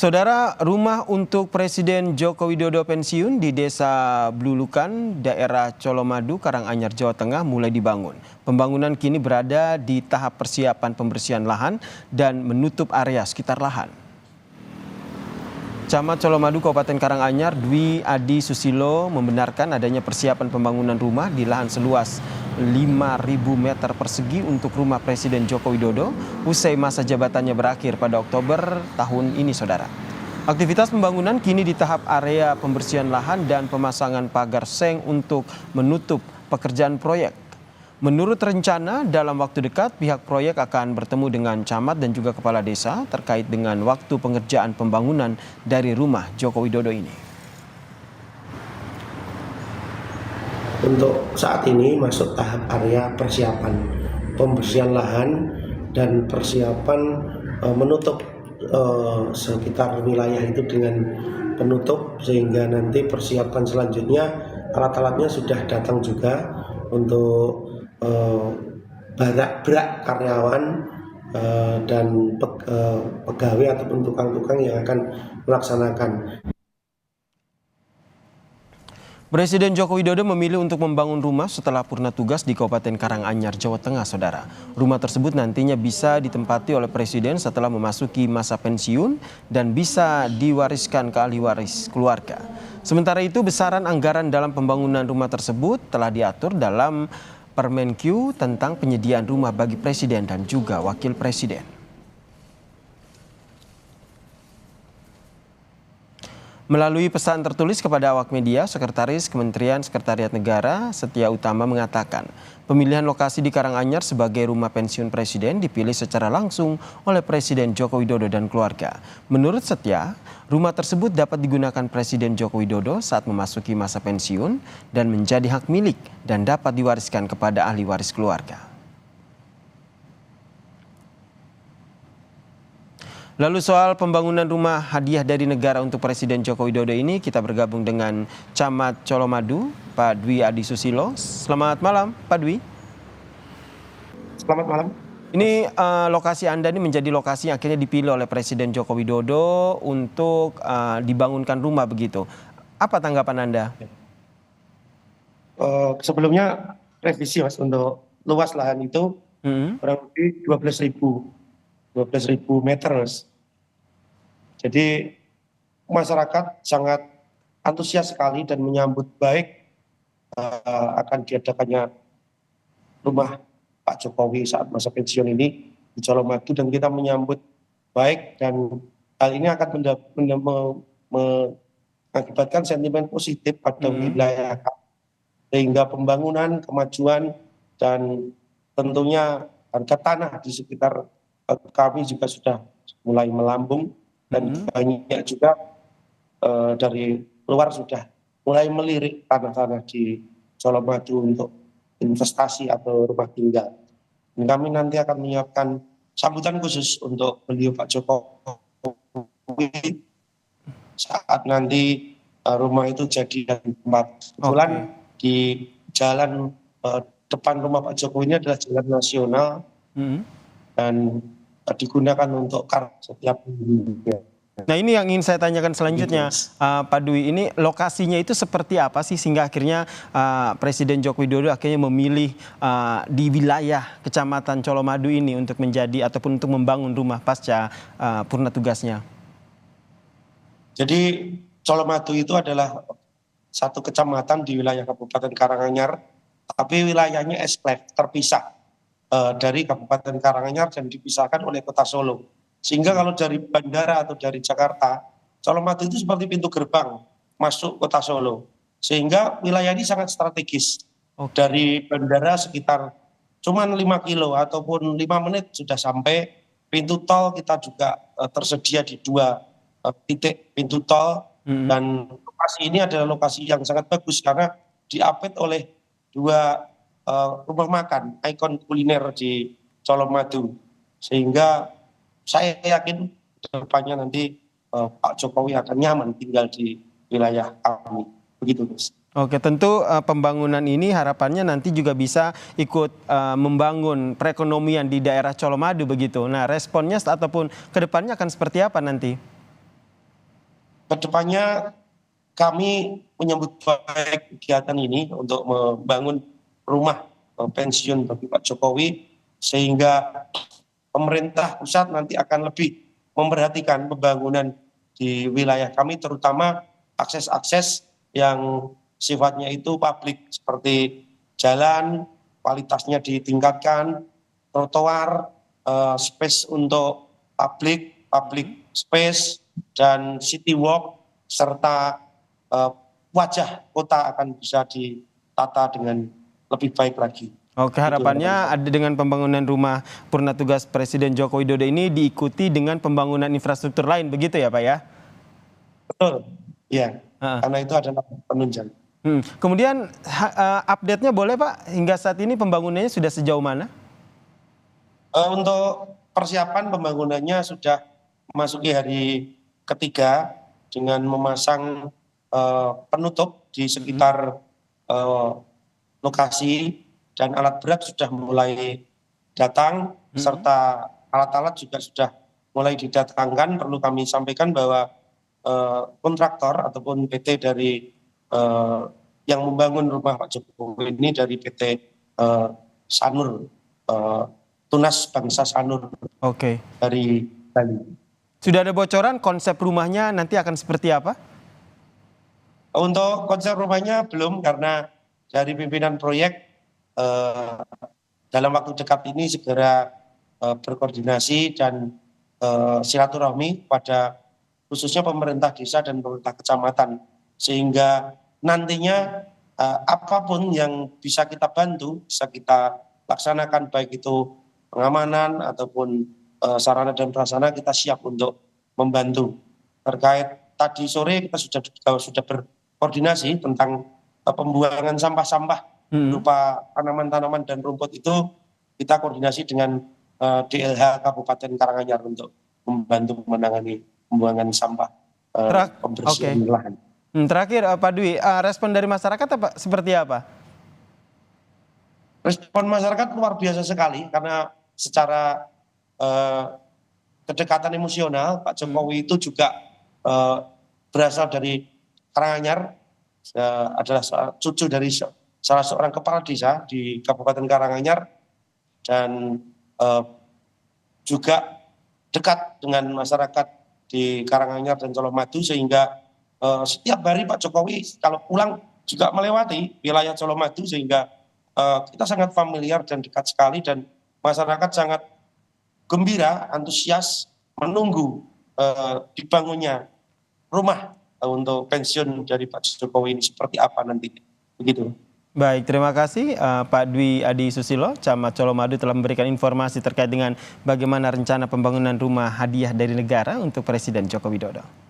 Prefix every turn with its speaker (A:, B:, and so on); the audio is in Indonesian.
A: Saudara, rumah untuk Presiden Joko Widodo pensiun di Desa Blulukan, daerah Colomadu, Karanganyar, Jawa Tengah mulai dibangun. Pembangunan kini berada di tahap persiapan pembersihan lahan dan menutup area sekitar lahan. Camat Colomadu, Kabupaten Karanganyar, Dwi Adi Susilo membenarkan adanya persiapan pembangunan rumah di lahan seluas 5.000 meter persegi untuk rumah Presiden Joko Widodo usai masa jabatannya berakhir pada Oktober tahun ini, saudara. Aktivitas pembangunan kini di tahap area pembersihan lahan dan pemasangan pagar seng untuk menutup pekerjaan proyek. Menurut rencana, dalam waktu dekat pihak proyek akan bertemu dengan camat dan juga kepala desa terkait dengan waktu pengerjaan pembangunan dari rumah Joko Widodo ini.
B: Untuk saat ini masuk tahap area persiapan pembersihan lahan dan persiapan menutup sekitar wilayah itu dengan penutup, sehingga nanti persiapan selanjutnya alat-alatnya sudah datang juga untuk berak karyawan dan pegawai ataupun tukang-tukang yang akan melaksanakan.
A: Presiden Joko Widodo memilih untuk membangun rumah setelah purna tugas di Kabupaten Karanganyar, Jawa Tengah, saudara. Rumah tersebut nantinya bisa ditempati oleh Presiden setelah memasuki masa pensiun dan bisa diwariskan ke ahli waris keluarga. Sementara itu, besaran anggaran dalam pembangunan rumah tersebut telah diatur dalam Permenkyu tentang penyediaan rumah bagi Presiden dan juga Wakil Presiden. Melalui pesan tertulis kepada awak media, Sekretaris Kementerian Sekretariat Negara Setia Utama mengatakan, pemilihan lokasi di Karanganyar sebagai rumah pensiun Presiden dipilih secara langsung oleh Presiden Joko Widodo dan keluarga. Menurut Setia, rumah tersebut dapat digunakan Presiden Joko Widodo saat memasuki masa pensiun dan menjadi hak milik dan dapat diwariskan kepada ahli waris keluarga. Lalu soal pembangunan rumah hadiah dari negara untuk Presiden Joko Widodo ini, kita bergabung dengan Camat Colomadu, Pak Dwi Adi Susilo. Selamat malam, Pak Dwi.
B: Selamat malam.
A: Ini lokasi Anda ini menjadi lokasi yang akhirnya dipilih oleh Presiden Joko Widodo untuk dibangunkan rumah begitu. Apa tanggapan Anda?
B: Sebelumnya revisi Mas, untuk luas lahan itu kurang lebih 12.000 meter Mas. Jadi masyarakat sangat antusias sekali dan menyambut baik akan diadakannya rumah Pak Jokowi saat masa pensiun ini di Colomadu, dan kita menyambut baik, dan hal ini akan mengakibatkan sentimen positif pada wilayah sehingga pembangunan, kemajuan, dan tentunya harga tanah di sekitar kami juga sudah mulai melambung, dan banyak juga dari luar sudah mulai melirik tanah-tanah di Colomadu untuk investasi atau rumah tinggal. Dan kami nanti akan menyiapkan sambutan khusus untuk beliau Pak Jokowi saat nanti rumah itu jadi tempat. Kebetulan di jalan depan rumah Pak Jokowi ini adalah jalan nasional dan digunakan untuk kar setiap minggu.
A: Nah, ini yang ingin saya tanyakan selanjutnya, Pak Dwi. Ini lokasinya itu seperti apa sih sehingga akhirnya Presiden Joko Widodo akhirnya memilih di wilayah Kecamatan Colomadu ini untuk menjadi ataupun untuk membangun rumah pasca purna tugasnya?
B: Jadi Colomadu itu adalah satu kecamatan di wilayah Kabupaten Karanganyar, tapi wilayahnya esklave, terpisah dari Kabupaten Karanganyar dan dipisahkan oleh Kota Solo. Sehingga kalau dari bandara atau dari Jakarta, Colomadu itu seperti pintu gerbang masuk Kota Solo. Sehingga wilayah ini sangat strategis. Dari bandara sekitar cuma 5 kilo ataupun 5 menit sudah sampai. Pintu tol kita juga tersedia di 2 titik pintu tol. Dan lokasi ini adalah lokasi yang sangat bagus karena diapit oleh 2 rumah makan ikon kuliner di Colomadu, sehingga saya yakin depannya nanti Pak Jokowi akan nyaman tinggal di wilayah kami. Begitu, Mas.
A: Oke, tentu pembangunan ini harapannya nanti juga bisa ikut membangun perekonomian di daerah Colomadu begitu. Nah, responnya ataupun kedepannya akan seperti apa nanti?
B: Kedepannya kami menyambut baik kegiatan ini untuk membangun rumah pensiun bagi Pak Jokowi, sehingga pemerintah pusat nanti akan lebih memperhatikan pembangunan di wilayah kami, terutama akses-akses yang sifatnya itu publik, seperti jalan, kualitasnya ditingkatkan, trotoar, space untuk public space, dan city walk, serta wajah kota akan bisa ditata dengan lebih baik lagi.
A: Oke, harapannya ada dengan pembangunan rumah purna tugas Presiden Joko Widodo ini diikuti dengan pembangunan infrastruktur lain, begitu ya Pak ya?
B: Betul, ya, karena itu adalah penunjang.
A: Kemudian update-nya boleh Pak, hingga saat ini pembangunannya sudah sejauh mana?
B: Untuk persiapan pembangunannya sudah memasuki hari ketiga dengan memasang penutup di sekitar lokasi, dan alat berat sudah mulai datang, serta alat-alat juga sudah mulai didatangkan. Perlu kami sampaikan bahwa kontraktor ataupun PT dari yang membangun rumah Pak Jokowi ini dari PT Sanur, Tunas Bangsa Sanur.
A: Oke.
B: Dari Bali.
A: Sudah ada bocoran konsep rumahnya nanti akan seperti apa?
B: Untuk konsep rumahnya belum, karena dari pimpinan proyek dalam waktu dekat ini segera berkoordinasi dan silaturahmi pada khususnya pemerintah desa dan pemerintah kecamatan, sehingga nantinya apapun yang bisa kita bantu, bisa kita laksanakan, baik itu pengamanan ataupun sarana dan prasarana, kita siap untuk membantu. Terkait tadi sore kita sudah berkoordinasi tentang pembuangan sampah-sampah berupa tanaman-tanaman dan rumput, itu kita koordinasi dengan DLH Kabupaten Karanganyar untuk membantu menangani pembuangan sampah pembersihan lahan.
A: Terakhir Pak Dwi, respon dari masyarakat seperti apa?
B: Respon masyarakat luar biasa sekali, karena secara kedekatan emosional Pak Jokowi itu juga berasal dari Karanganyar, adalah cucu dari salah seorang kepala desa di Kabupaten Karanganyar, dan juga dekat dengan masyarakat di Karanganyar dan Colomadu, sehingga setiap hari Pak Jokowi kalau pulang juga melewati wilayah Colomadu, sehingga kita sangat familiar dan dekat sekali, dan masyarakat sangat gembira, antusias menunggu dibangunnya rumah untuk pensiun dari Pak Jokowi ini seperti apa nanti. Begitu.
A: Baik, terima kasih Pak Dwi Adi Susilo, Camat Colomadu, telah memberikan informasi terkait dengan bagaimana rencana pembangunan rumah hadiah dari negara untuk Presiden Joko Widodo.